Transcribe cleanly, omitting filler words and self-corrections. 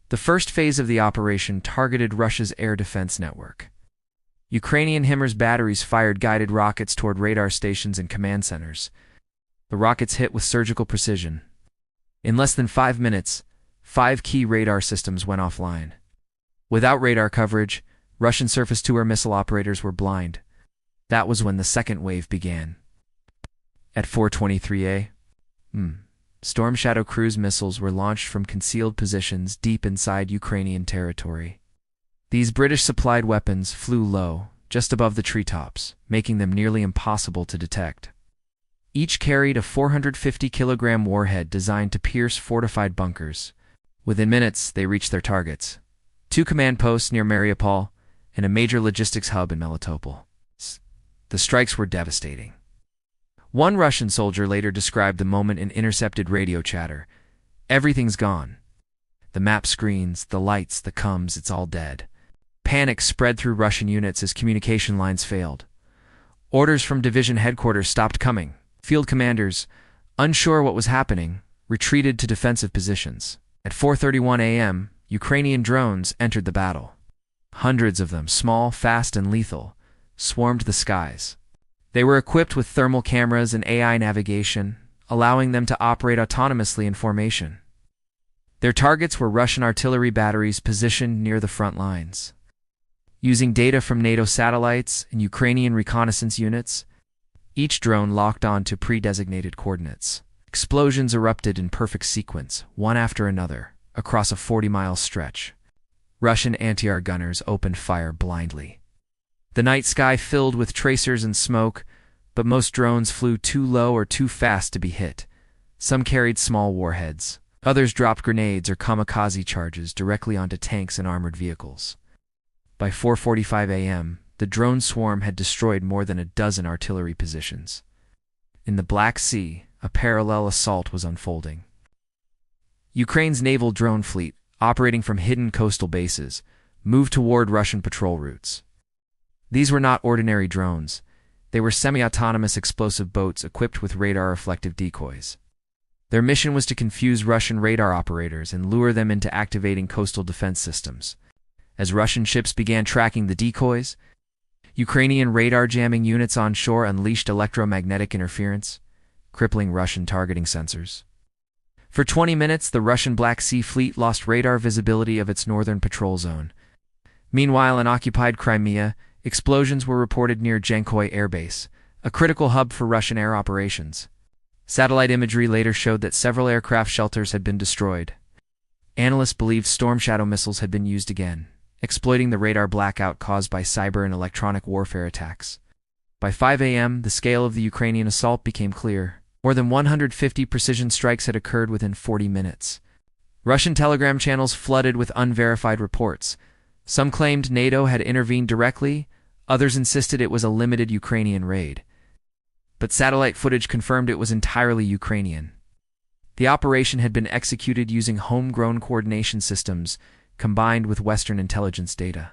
The first phase of the operation targeted Russia's air defense network. Ukrainian HIMARS batteries fired guided rockets toward radar stations and command centers. The rockets hit with surgical precision. In less than 5 minutes, 5 key radar systems went offline. Without radar coverage, Russian surface-to-air missile operators were blind. That was when the second wave began. At 4:23 a.m., Storm Shadow cruise missiles were launched from concealed positions deep inside Ukrainian territory. These British-supplied weapons flew low, just above the treetops, making them nearly impossible to detect. Each carried a 450-kilogram warhead designed to pierce fortified bunkers. Within minutes, they reached their targets: 2 command posts near Mariupol and a major logistics hub in Melitopol. The strikes were devastating. One Russian soldier later described the moment in intercepted radio chatter. "Everything's gone. The map screens, the lights, the comms, it's all dead." Panic spread through Russian units as communication lines failed. Orders from division headquarters stopped coming. Field commanders, unsure what was happening, retreated to defensive positions. At 4:31 a.m., Ukrainian drones entered the battle. Hundreds of them, small, fast, and lethal, swarmed the skies. They were equipped with thermal cameras and AI navigation, allowing them to operate autonomously in formation. Their targets were Russian artillery batteries positioned near the front lines. Using data from NATO satellites and Ukrainian reconnaissance units, each drone locked on to pre-designated coordinates. Explosions erupted in perfect sequence, one after another, across a 40-mile stretch. Russian anti-air gunners opened fire blindly. The night sky filled with tracers and smoke, but most drones flew too low or too fast to be hit. Some carried small warheads. Others dropped grenades or kamikaze charges directly onto tanks and armored vehicles. By 4:45 a.m., the drone swarm had destroyed more than a dozen artillery positions. In the Black Sea, a parallel assault was unfolding. Ukraine's naval drone fleet, operating from hidden coastal bases, moved toward Russian patrol routes. These were not ordinary drones. They were semi-autonomous explosive boats equipped with radar-reflective decoys. Their mission was to confuse Russian radar operators and lure them into activating coastal defense systems. As Russian ships began tracking the decoys, Ukrainian radar jamming units on shore unleashed electromagnetic interference, crippling Russian targeting sensors. For 20 minutes, the Russian Black Sea Fleet lost radar visibility of its northern patrol zone. Meanwhile, in occupied Crimea, explosions were reported near Jankoy Air Base, a critical hub for Russian air operations. Satellite imagery later showed that several aircraft shelters had been destroyed. Analysts believed Storm Shadow missiles had been used again, exploiting the radar blackout caused by cyber and electronic warfare attacks. By 5 a.m., the scale of the Ukrainian assault became clear. More than 150 precision strikes had occurred within 40 minutes. Russian telegram channels flooded with unverified reports. Some claimed NATO had intervened directly, others insisted it was a limited Ukrainian raid. But satellite footage confirmed it was entirely Ukrainian. The operation had been executed using homegrown coordination systems combined with Western intelligence data.